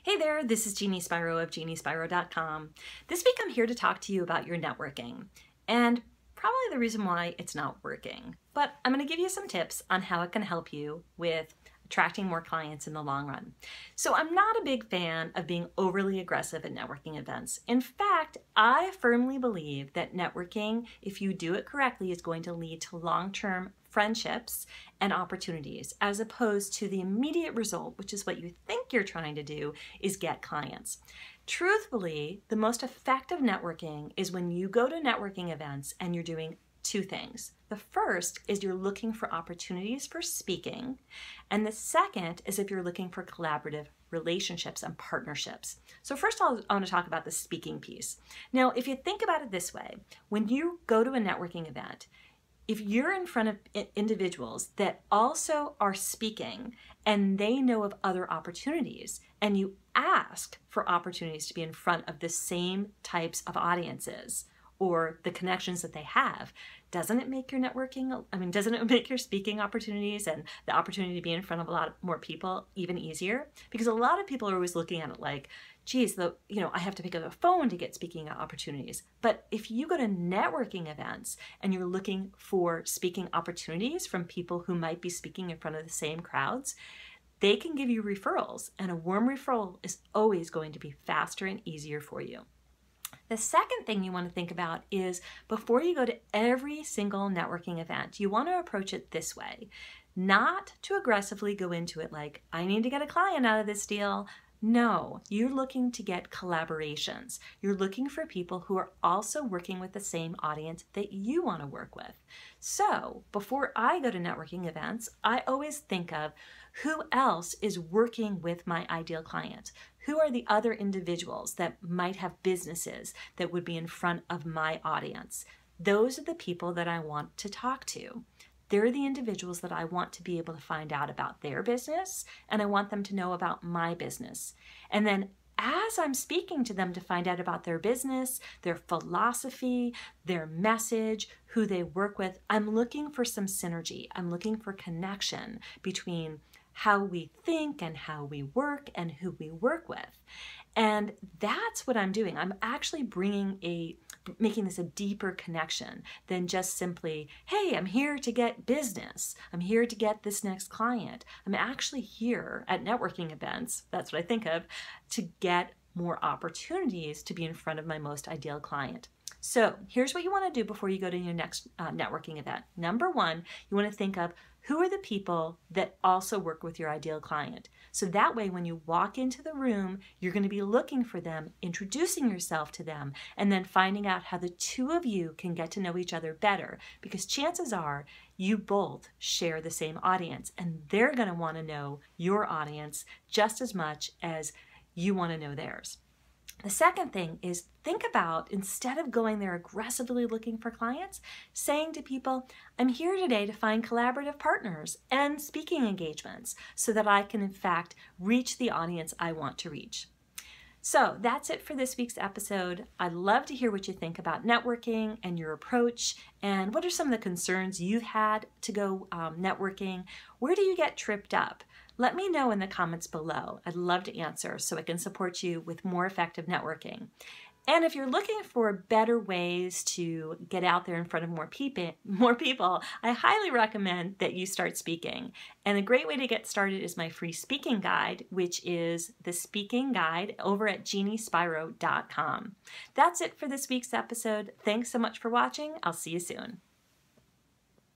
Hey there, this is Jeannie Spiro of JeannieSpiro.com. This week I'm here to talk to you about your networking and probably the reason why it's not working. But I'm going to give you some tips on how it can help you with attracting more clients in the long run. So I'm not a big fan of being overly aggressive at networking events. In fact, I firmly believe that networking, if you do it correctly, is going to lead to long-term friendships and opportunities, as opposed to the immediate result, which is what you think you're trying to do, is get clients. Truthfully, the most effective networking is when you go to networking events and you're doing two things. The first is you're looking for opportunities for speaking, and the second is if you're looking for collaborative relationships and partnerships. So first I want to talk about the speaking piece. Now, if you think about it this way, when you go to a networking event, if you're in front of individuals that also are speaking and they know of other opportunities, and you ask for opportunities to be in front of the same types of audiences or the connections that they have, doesn't it make your networking, doesn't it make your speaking opportunities and the opportunity to be in front of a lot more people even easier? Because a lot of people are always looking at it like, geez, I have to pick up a phone to get speaking opportunities. But if you go to networking events and you're looking for speaking opportunities from people who might be speaking in front of the same crowds, they can give you referrals, and a warm referral is always going to be faster and easier for you. The second thing you want to think about is before you go to every single networking event, you want to approach it this way. Not to aggressively go into it like, I need to get a client out of this deal. No, you're looking to get collaborations. You're looking for people who are also working with the same audience that you want to work with. So before I go to networking events, I always think of who else is working with my ideal client. Who are the other individuals that might have businesses that would be in front of my audience? Those are the people that I want to talk to. They're the individuals that I want to be able to find out about their business, and I want them to know about my business. And then as I'm speaking to them to find out about their business, their philosophy, their message, who they work with, I'm looking for some synergy. I'm looking for connection between how we think and how we work and who we work with. And that's what I'm doing. I'm actually making this a deeper connection than just simply, hey, I'm here to get business. I'm here to get this next client. I'm actually here at networking events, that's what I think of, to get more opportunities to be in front of my most ideal client. So here's what you want to do before you go to your next networking event. Number one, you want to think of who are the people that also work with your ideal client. So that way, when you walk into the room, you're going to be looking for them, introducing yourself to them, and then finding out how the two of you can get to know each other better. Because chances are you both share the same audience, and they're going to want to know your audience just as much as you want to know theirs. The second thing is think about, instead of going there aggressively looking for clients, saying to people, I'm here today to find collaborative partners and speaking engagements so that I can in fact reach the audience I want to reach. So that's it for this week's episode. I'd love to hear what you think about networking and your approach, and what are some of the concerns you've had to go networking. Where do you get tripped up? Let me know in the comments below. I'd love to answer so I can support you with more effective networking. And if you're looking for better ways to get out there in front of more people, I highly recommend that you start speaking. And a great way to get started is my free speaking guide, which is the speaking guide over at JeannieSpiro.com. That's it for this week's episode. Thanks so much for watching. I'll see you soon.